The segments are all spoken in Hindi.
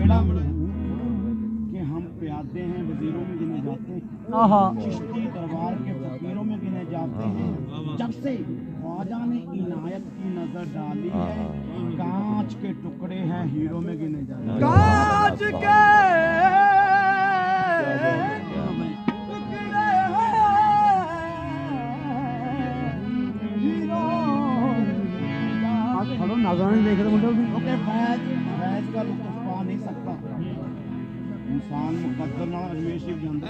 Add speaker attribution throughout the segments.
Speaker 1: बेड़ा कि हम प्यादे हैं वजीरों में गिने जाते हैं, चिश्ती दरबार के फकीरों में गिने जाते हैं। जब से ख्वाजा ने इनायत की नजर डाली है, कांच के टुकड़े हैं हीरो में गिने जाते हैं।
Speaker 2: कांच के
Speaker 1: नजारे देख रहे मुंडे फैज का लुत्फ पा नहीं सकता इंसान मुकद्दर ना अजमेर शरीफ जानता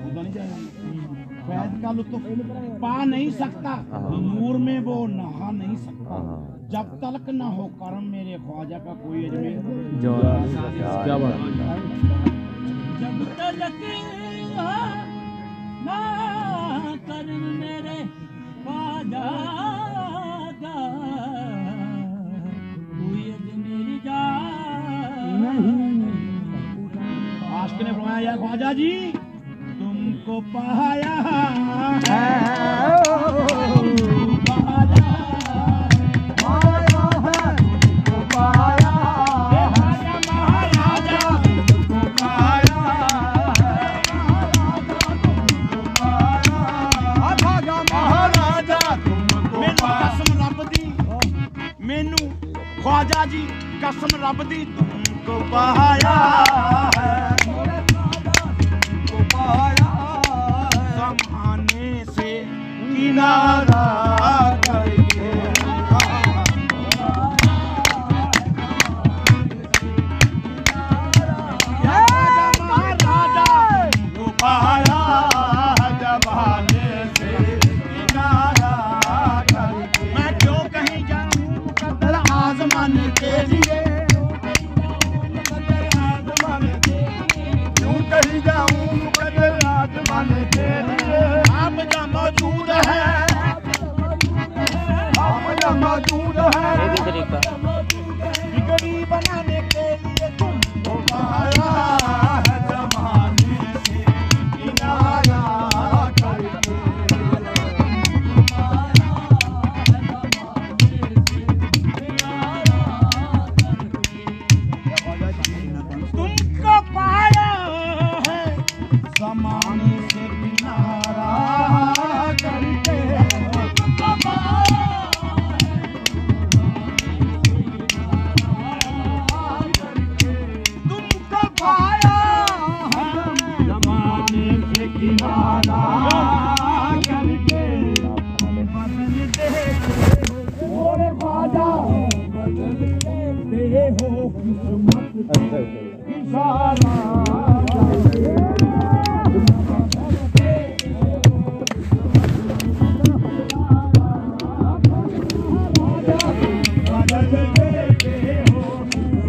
Speaker 1: खुदा नहीं जाएगा। फैज का लुत्फ पा नहीं सकता, नूर में वो नहा नहीं सकता, जब तलक ना हो करम मेरे ख्वाजा का कोई अजमेर।
Speaker 2: क्या बात
Speaker 3: जब तलक ना करम मेरे ख्वाजा का
Speaker 1: आशिक ने फरमाया या ख्वाजा जी तुमको पाया है, ख्वाजा जी कसम रब दी तुमको पाया है, ज़माने से किनारा करके महाराजा तुमको पाया, ज़माने से किनारा करके मैं क्यों कहीं जाऊं मुकद्दर आज़माने के लिए, क्यों कहीं जाऊं मुकद्दर आज़माने के लिए। आप जहाँ मौजूद है, आप जहाँ मौजूद है, बिगड़ी बनाने के लिए तुमको पाया है, ज़माने से किनारा करके। तुमको पाया है ज़माने से किनारा करके, तुमको पाया है ज़माने से किनारा करके। बदलते हो ख्वाजा, बदलते हो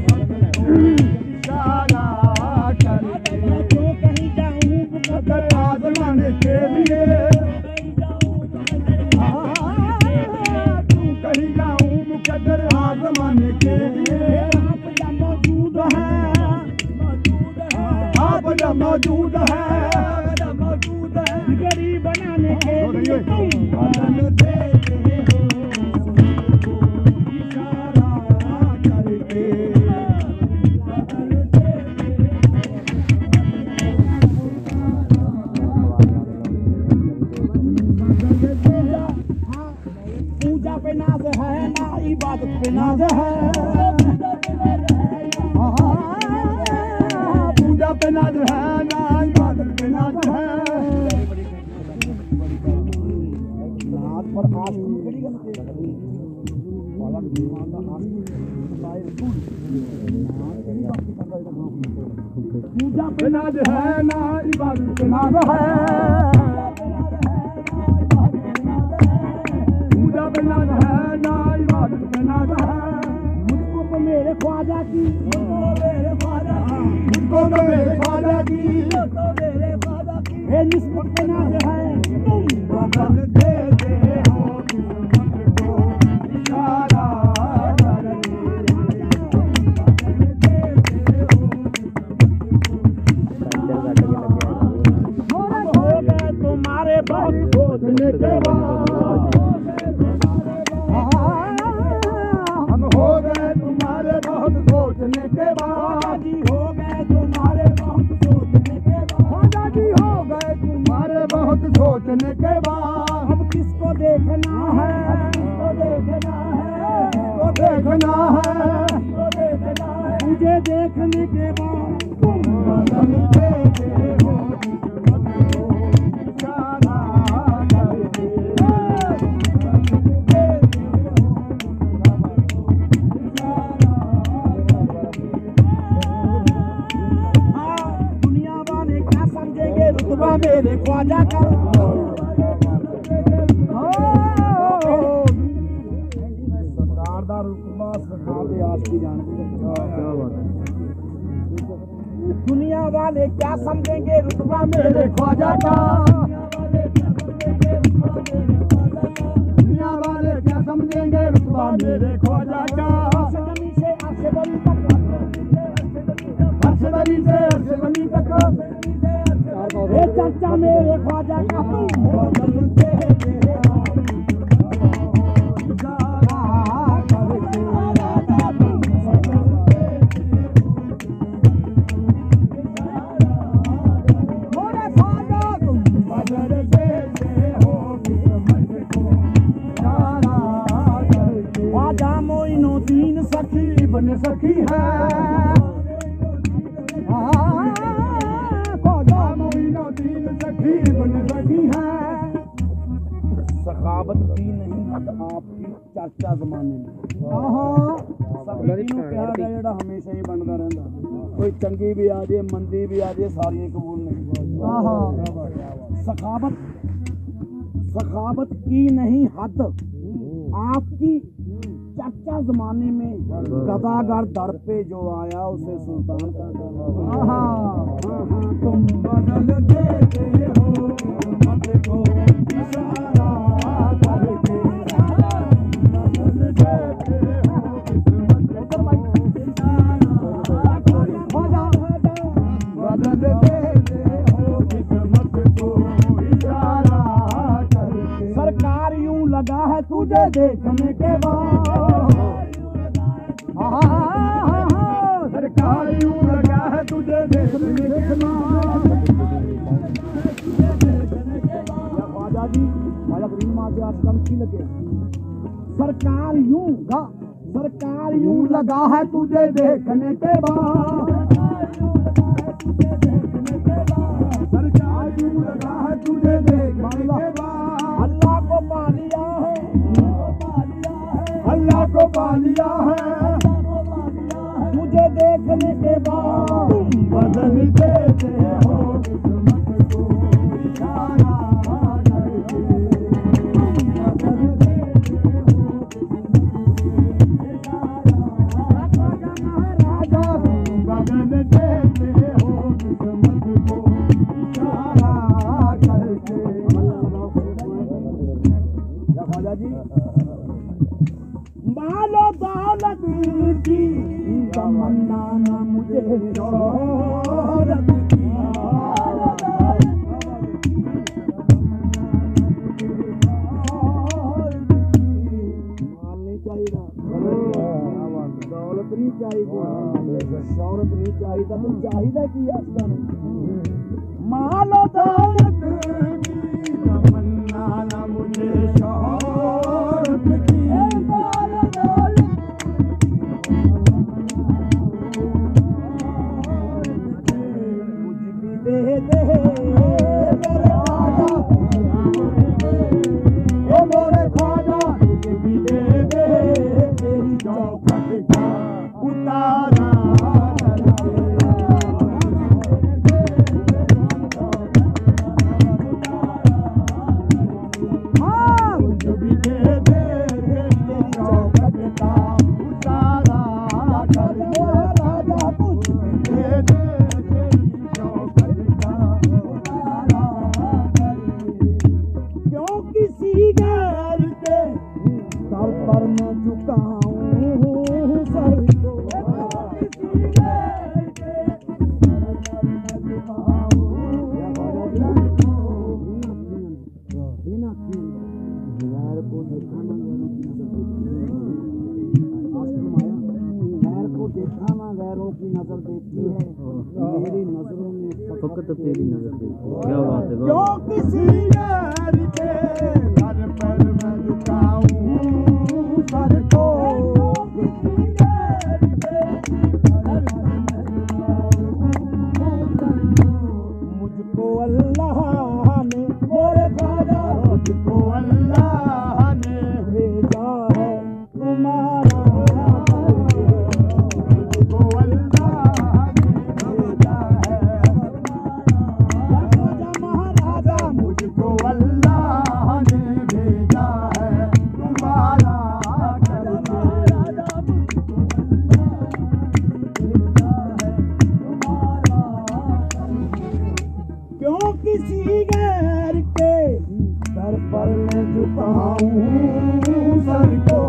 Speaker 1: किस्मत इशारा आज़माने के लिए, तू कहीं जाऊं मुकद्दर आज़माने के लिए। आप जहाँ मौजूद है, आप जहाँ मौजूद है, बिगड़ी बनाने के लिए तुम बदलते हो इशारा करके। पूजा पे नाज है ना इबादत पे नाज है, पूजा पे नाज है ना इबादत पे नाज है। नाज पर आस पूजा पे नाज है ना इबादत पे नाज है, पूजा पे नाज है ना इबादत पे नाज है। मुझको तो मेरे ख्वाजा की, मुझको तो मेरे ख्वाजा की निस्बत पे नाज है। तुम बदलते हो किस्मत को इशारा करके, हो गए तुम्हारे बहुत सोचने के बाद, हम हो गए तुम्हारे बहुत सोचने के बाद। हो है मुझे देखने के बाद तुम बदल देते हो दुनिया वाले क्या समझेंगे रुतबा मेरे ख्वाजा का दुनिया वाले क्या समझेंगे रुतबा मेरे ख्वाजा का दुनिया वाले क्या समझेंगे रुतबा मेरे ख्वाजा का अर्शबनी से अर्शबनी तक अर्शबनी से अर्शबनी तक ये चर्चा मेरे ख्वाजा का तुम बदलते सखी बन सखी है सखी बन सखी है सखावत की नहीं आपकी चर्चा जमाने में जेड़ा हमेशा ही बनता रहता कोई चंगी भी आ जाए मंदी भी आ जाए सारी कबूल नहीं सखावत की नहीं हद आपकी चर्चा जमाने में गदागर दर पे जो आया उसे सुल्तान का तुम बदल देते हो मत को इशारा करके बदल देते हो किस्मत को इशारा करके सरकार यूं लगा है तुझे देखने के बाद सरकार यूं लगा है तुझे देखने के बाद ख्वाजा जी ख्वाजा करीम आज कम की लगे सरकार यूं लगा है तुझे देखने के बाद सरकार यूं लगा है तुझे देखने के बाद अल्लाह को पा लिया है अल्लाह को पा लिया है तुझे देखने के बाद तुम बदल देते हो किस्मत को इशारा करके बदल देते हो बदल देते हो किस्मत को इशारा करके ख्वाजा जी मालो दौलत की तमन्ना न मुझे शोहरत की माल नहीं चाहिए दौलत नहीं चाहिए शोहरत नहीं चाहिए तुम चाहिए कि आस्ता मालो दौलत की तमन्ना न मुझे शोहरत की मोरे ख्वाजा तुझे भी दे तेरी चौखट का उतारा तुझे भी दे तेरी चौखट का उतारा राजा तुझे दे किसी गैर के सर पर मैं झुकाऊं सर को किसी गैर के सर पर मैं झुकाऊं गैर को देखा ना गैर को देखा ना गैरों की नजर देखती है मेरी नजरों में
Speaker 2: फकत तेरी नजर देखती। क्या बात है
Speaker 1: जो किसी गैर के सर पर मैं झुकाऊं सर को सर को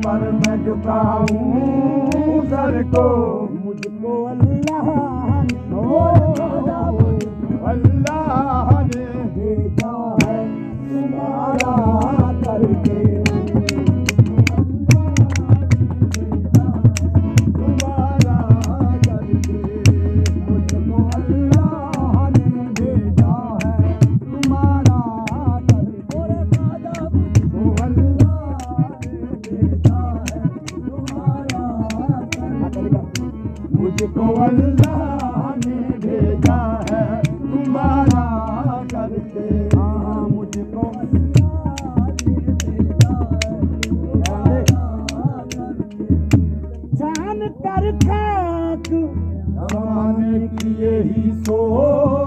Speaker 1: पर मैं झुकाऊं सर को मुझको अल्लाह ने भेजा है तुम्हारा करके तुम्हारा करके मुझको अल्लाह ने भेजा है तुम्हारा करके मुझको मुझको अल्लाह ने भेजा है तुम्हारा करके मुझको जान कर खाक जमाने की यही सोच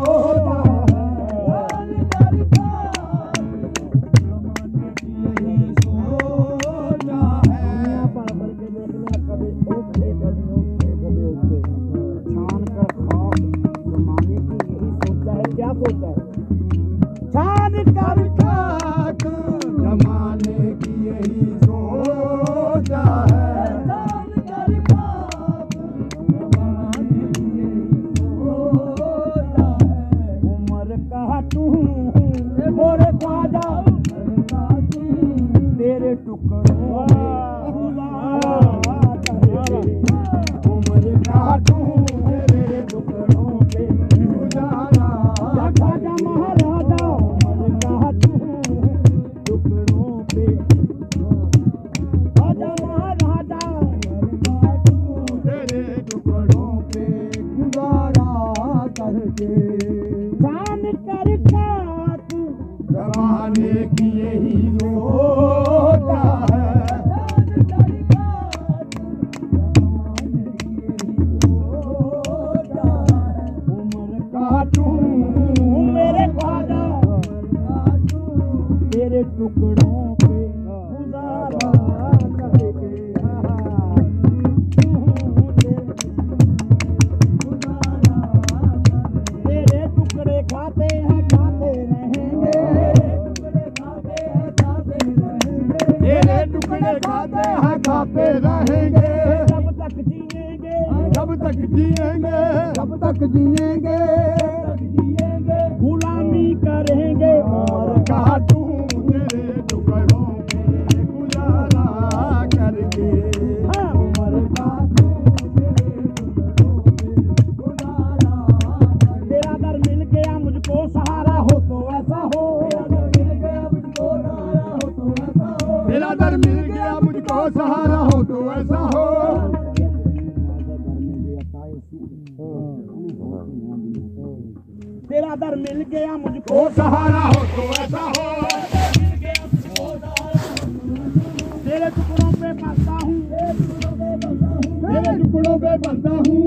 Speaker 1: छान कर खाक जमाने की यही सोच है छान कर खाक जमाने की यही सोच है उम्र काटूं मोरे ख्वाजा तेरे टुकड़ों उम्र काटूं तेरे टुकड़ों पे गुजारा ख्वाजा महाराजा उम्र काटूं टुकड़ों पे ख्वाजा महाराजा तेरे टुकड़ों पे गुजारा करके जान कर खाक जमाने की यही सोच है उम्र काटूं मेरे ख्वाजा तेरे टुकड़ों पे गुजारा करके तेरे टुकड़े खाते हैं खाते रहेंगे तेरे टुकड़े खाते हैं खाते रहेंगे जब तक जिएंगे जब तक जिएंगे जब तक जिएंगे गुलामी करेंगे और काटूं तेरे टुकड़ों पे गुजारा करके उम्र काटूं तेरे टुकड़ों पे गुजारा तेरा दर मिल गया मुझको सहारा हो तो ऐसा हो तेरा दर मिल गया मुझको सहारा हो तो ऐसा हो तेरा दर मिल गया मुझको सहारा हो तो ऐसा हो तेरे टुकड़ों पे बसता हूँ तेरे टुकड़ों पे बसता हूँ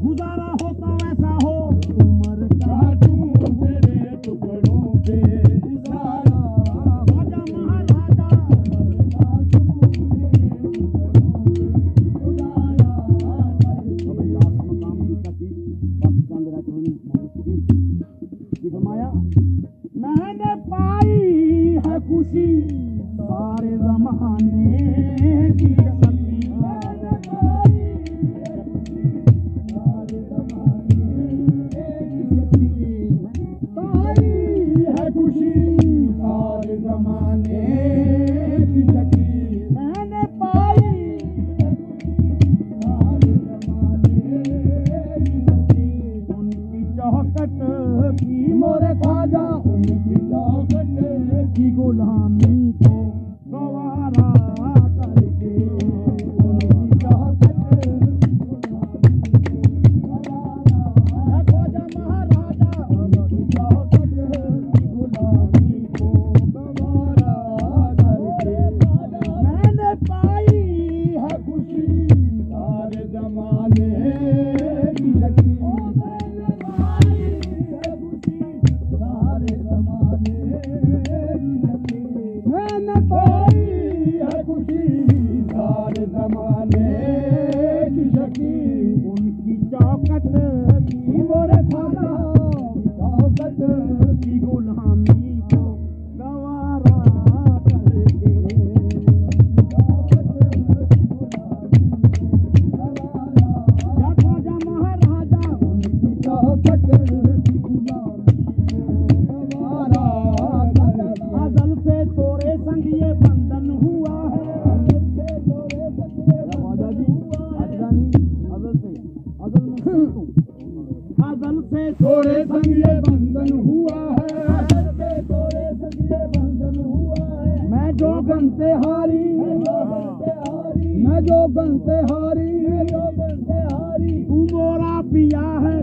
Speaker 1: गुजारा हो तो ऐसा हो उम्र काटूं तेरे टुकड़ों पे गुजारा ख्वाजा महाराजा मैंने पाई है खुशी सारे ज़माने की पाई है खुशी सारे ज़माने की मैंने पाई सारे ज़माने उनकी चौखट की मोरे ख्वाजा उनकी चौखट की गुलामी को गवारा करके उनकी चौखट ख्वाजा महाराजा उनकी चौखट की गुलामी को गवारा करके मैंने पाई है खुशी सारे ज़माने की सारे ज़माने की
Speaker 3: अजल से तोरे संग ये बंधन हुआ है अजल से तोरे संग ये बंधन हुआ है मैं जो गंते हारी तू मोरा पिया है